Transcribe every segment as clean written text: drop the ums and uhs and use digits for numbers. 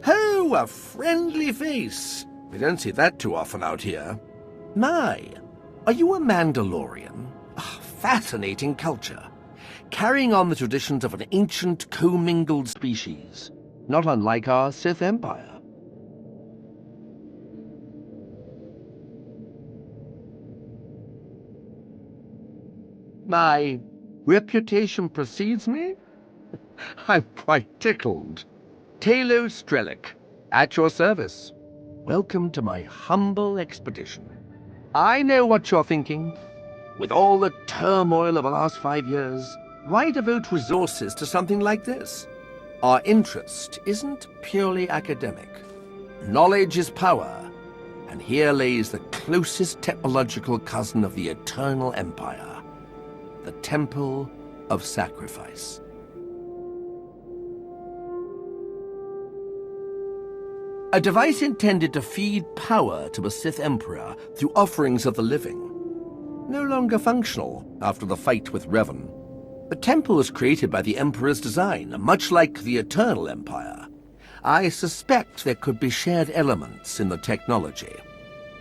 Oh, a friendly face. We don't see that too often out here. My, are you a Mandalorian? Oh, fascinating culture. Carrying on the traditions of an ancient, commingled species. Not unlike our Sith Empire. My reputation precedes me? I'm quite tickled. Talos Drellik, at your service. Welcome to my humble expedition. I know what you're thinking. With all the turmoil of the last 5 years, why devote resources to something like this? Our interest isn't purely academic. Knowledge is power, and here lays the closest technological cousin of the Eternal Empire, the Temple of Sacrifice. A device intended to feed power to a Sith Emperor through offerings of the living. No longer functional after the fight with Revan. The temple was created by the Emperor's design, much like the Eternal Empire. I suspect there could be shared elements in the technology.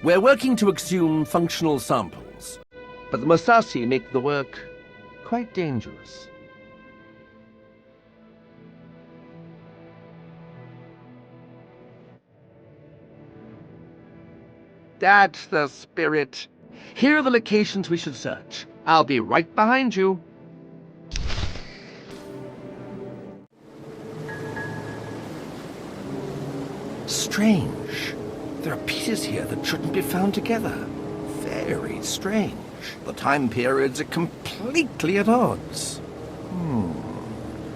We're working to exhume functional samples, but the Massassi make the work quite dangerous. That's the spirit. Here are the locations we should search. I'll be right behind you. Strange. There are pieces here that shouldn't be found together. Very strange. The time periods are completely at odds.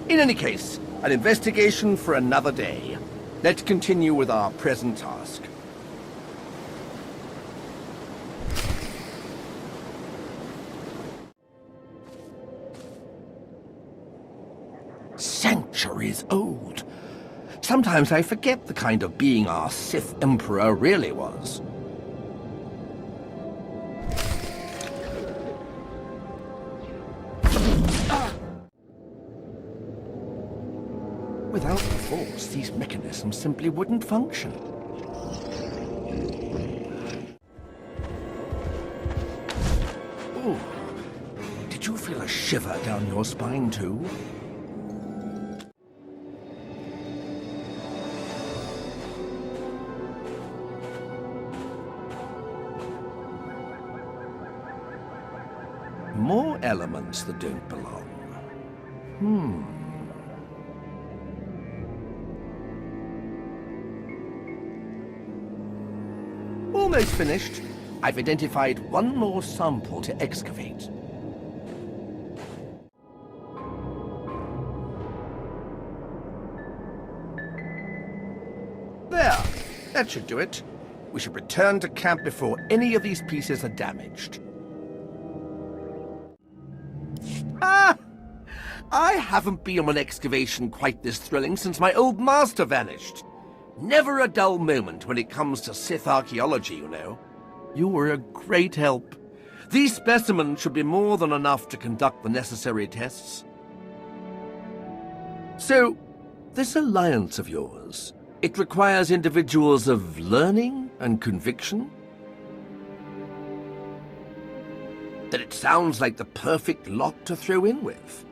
In any case, an investigation for another day. Let's continue with our present task. Centuries old. Sometimes I forget the kind of being our Sith Emperor really was. Without the Force, these mechanisms simply wouldn't function. Oh, did you feel a shiver down your spine too? More elements that don't belong. Almost finished. I've identified one more sample to excavate. There. That should do it. We should return to camp before any of these pieces are damaged. I haven't been on an excavation quite this thrilling since my old master vanished. Never a dull moment when it comes to Sith archaeology, you know. You were a great help. These specimens should be more than enough to conduct the necessary tests. So, this alliance of yours, it requires individuals of learning and conviction? Then it sounds like the perfect lot to throw in with.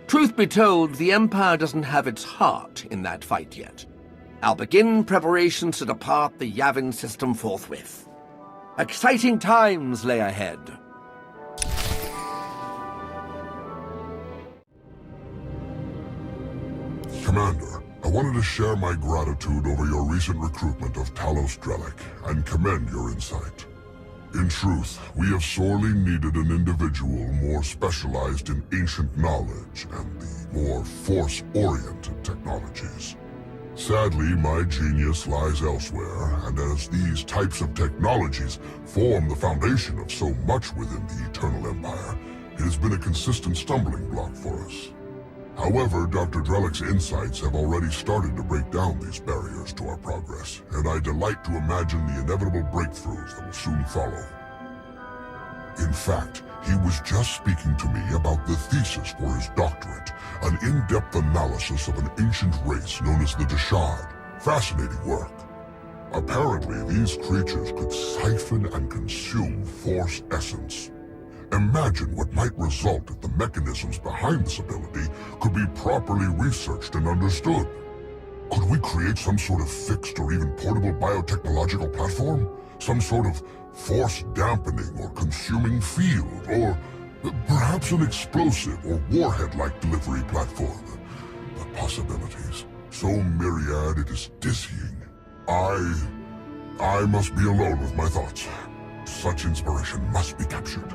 Truth be told, the Empire doesn't have its heart in that fight yet. I'll begin preparations to depart the Yavin system forthwith. Exciting times lay ahead. Commander, I wanted to share my gratitude over your recent recruitment of Talos Drellik and commend your insight. In truth, we have sorely needed an individual more specialized in ancient knowledge and the more Force-oriented technologies. Sadly, my genius lies elsewhere, and as these types of technologies form the foundation of so much within the Eternal Empire, it has been a consistent stumbling block for us. However, Dr. Drellik's insights have already started to break down these barriers to our progress, and I delight to imagine the inevitable breakthroughs that will soon follow. In fact, he was just speaking to me about the thesis for his doctorate, an in-depth analysis of an ancient race known as the Deshard. Fascinating work. Apparently, these creatures could siphon and consume Force essence. Imagine what might result if the mechanisms behind this ability could be properly researched and understood. Could we create some sort of fixed or even portable biotechnological platform? Some sort of force dampening or consuming field, or perhaps an explosive or warhead-like delivery platform. The possibilities, so myriad it is dizzying. I must be alone with my thoughts. Such inspiration must be captured.